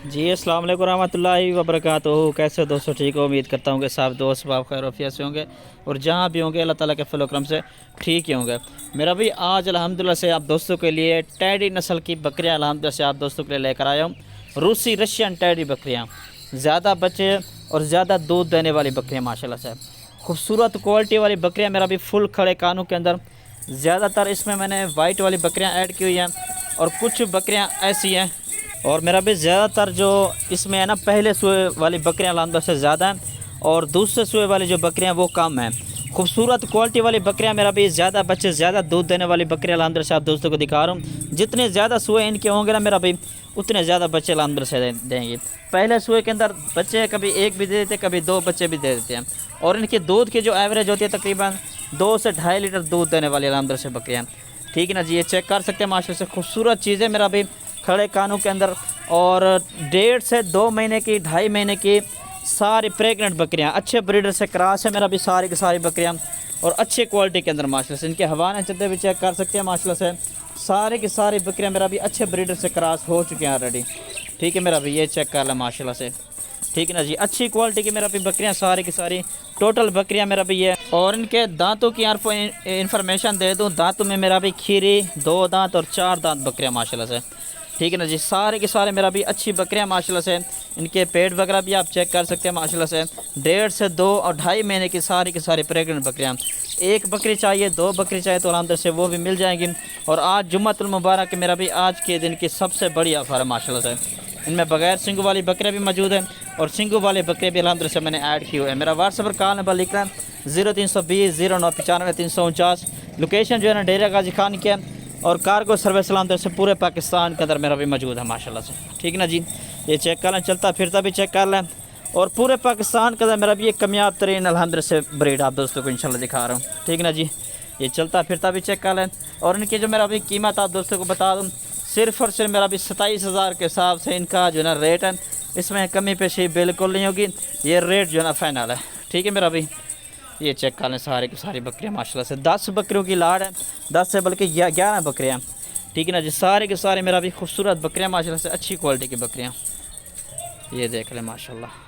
जी अस्सलाम वालेकुम रहमतुल्लाहि व बरकातुहू। कैसे हो दोस्तों, ठीक हो? उम्मीद करता हूँ कि सब दोस्त बाब खैर वफियत से होंगे और जहाँ भी होंगे अल्लाह ताला के फजल करम से ठीक ही होंगे। मेरा भी आज अल्हम्दुलिल्लाह से आप दोस्तों के लिए टैडी नस्ल की बकरियाँ अल्हम्दुलिल्लाह से आप दोस्तों के लिए लेकर आया हूँ। रूसी रशियन टैडी बकरियाँ, ज़्यादा बच्चे और ज़्यादा दूध देने वाली बकरियाँ माशाल्लाह से खूबसूरत क्वालिटी वाली बकरियाँ मेरा भी फुल खड़े कानों के अंदर। ज़्यादातर इसमें मैंने वाइट वाली बकरियाँ ऐड की हुई हैं और कुछ बकरियाँ ऐसी हैं और मेरा भी ज़्यादातर जो इसमें है ना, पहले सुए वाली बकरियाँ अल्हम्दुलिल्लाह से ज़्यादा हैं और दूसरे सुए वाली जो बकरियाँ वो कम हैं। खूबसूरत क्वालिटी वाली बकरियाँ मेरा भी ज़्यादा बच्चे ज़्यादा दूध देने वाली बकरियाँ अल्हम्दुलिल्लाह से आप दोस्तों को दिखा रहा हूँ। जितने ज़्यादा सुए इनके होंगे ना मेरा भाई, उतने ज़्यादा बच्चे अल्हम्दुलिल्लाह से देंगे। पहले सुए के अंदर बच्चे कभी एक भी दे देते, कभी दो बच्चे भी दे देते हैं और इनके दूध की जो एवरेज होती है तकरीबन 2 से 2.5 लीटर दूध देने वाली अल्हम्दुलिल्लाह से बकरियाँ। ठीक है ना जी, ये चेक कर सकते हैं माशाल्लाह से खूबसूरत चीज़ें मेरा भी खड़े कानों के अंदर। और 1.5 से 2 महीने की 2.5 महीने की सारी प्रेग्नेंट बकरियां, अच्छे ब्रीडर से क्रॉस है मेरा भी सारी की सारी बकरियां और अच्छे क्वालिटी के अंदर माशाल्लाह से। इनके हवाने चलते भी चेक कर सकते हैं माशाल्लाह से, सारी की सारी बकरियां मेरा भी अच्छे ब्रीडर से क्रॉस हो चुके हैं ऑलरेडी। ठीक है मेरा भी, ये चेक कर लें माशाल्लाह से। ठीक है ना जी, अच्छी क्वालिटी की मेरा भी बकरियां सारी की सारी टोटल बकरियां मेरा भी है। और इनके दांतों की आपको इन्फॉर्मेशन दे दूं, दांतों में मेरा भी खीरी 2 दांत और 4 दांत बकरियां माशाल्लाह से। ठीक है ना जी, सारे के सारे मेरा भी अच्छी बकरियां माशाल्लाह से। इनके पेट वगैरह भी आप चेक कर सकते हैं माशाल्लाह से। 1.5 से 2 और 2.5 महीने की सारी की सारी प्रेग्नेंट बकरियां। एक बकरी चाहिए, 2 बकरी चाहिए तो अल्हम्दुलिल्लाह से वो भी मिल जाएंगी। और आज जुम्मतुल मुबारक मेरा भी आज के दिन की सबसे बड़ी ऑफर है माशाल्लाह से। इनमें बगैर सिंगू वाली बकरियाँ भी मौजूद हैं और सिंगू वाले बकरे भी अल्हम्दुलिल्लाह से मैंने ऐड की हुई है। मेरा व्हाट्सएप पर कॉल नंबर लिख रहा है 0320 0995 349। लोकेशन जो है ना डेरा गाजी खान की है और कार्गो सर्विस अल्हम्दुलिल्लाह से पूरे पाकिस्तान के अंदर मेरा भी मौजूद है माशाल्लाह से। ठीक है ना जी, ये चेक कर लें, चलता फिरता भी चेक कर लें और पूरे पाकिस्तान के अंदर मेरा भी एक कामयाब तरीन अल्हम्दुलिल्लाह से ब्रीड आप दोस्तों को इंशाल्लाह दिखा रहा हूँ। ठीक है ना जी, ये चलता फिरता भी चेक कर लें। और इनकी जो मेरा भी कीमत आप दोस्तों को बता दूँ, सिर्फ़ और सिर्फ मेरा भी 27,000 के हिसाब से इनका जो है ना रेट है। इसमें कमी पेशी बिल्कुल नहीं होगी, ये रेट जो है ना फाइनल है। ठीक है मेरा भी, ये चेक कर लें, सारे की सारी बकरियाँ माशाल्लाह से 10 बकरियों की लाड़ है, 10 से बल्कि 11 बकरियाँ। ठीक है ना जी, सारे के सारे मेरा भी खूबसूरत बकरियाँ माशाल्लाह से, अच्छी क्वालिटी की बकरियाँ। ये देख लें माशाल्लाह।